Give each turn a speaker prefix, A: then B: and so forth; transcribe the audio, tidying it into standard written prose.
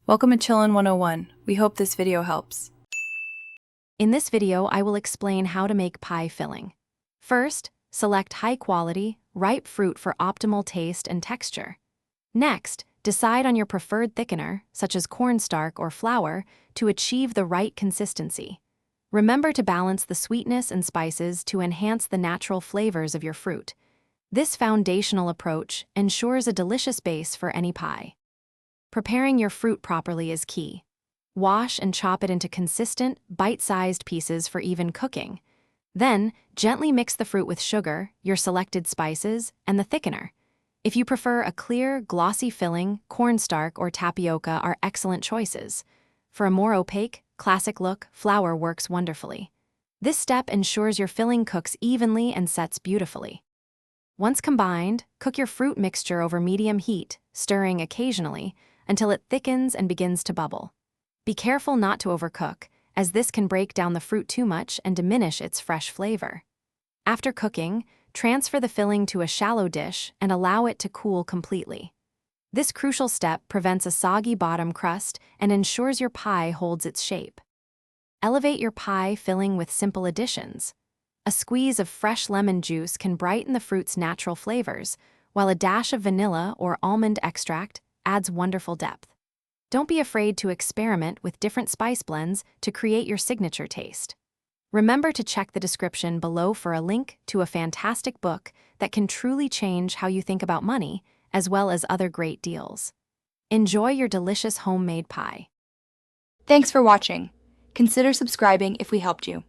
A: Welcome to Chillin' 101. We hope this video helps.
B: In this video, I will explain how to make pie filling. First, select high-quality, ripe fruit for optimal taste and texture. Next, decide on your preferred thickener, such as cornstarch or flour, to achieve the right consistency. Remember to balance the sweetness and spices to enhance the natural flavors of your fruit. This foundational approach ensures a delicious base for any pie. Preparing your fruit properly is key. Wash and chop it into consistent, bite-sized pieces for even cooking. Then, gently mix the fruit with sugar, your selected spices, and the thickener. If you prefer a clear, glossy filling, cornstarch or tapioca are excellent choices. For a more opaque, classic look, flour works wonderfully. This step ensures your filling cooks evenly and sets beautifully. Once combined, cook your fruit mixture over medium heat, stirring occasionally, until it thickens and begins to bubble. Be careful not to overcook, as this can break down the fruit too much and diminish its fresh flavor. After cooking, transfer the filling to a shallow dish and allow it to cool completely. This crucial step prevents a soggy bottom crust and ensures your pie holds its shape. Elevate your pie filling with simple additions. A squeeze of fresh lemon juice can brighten the fruit's natural flavors, while a dash of vanilla or almond extract adds wonderful depth. Don't be afraid to experiment with different spice blends to create your signature taste. Remember to check the description below for a link to a fantastic book that can truly change how you think about money, as well as other great deals. Enjoy your delicious homemade pie.
C: Thanks for watching. Consider subscribing if we helped you.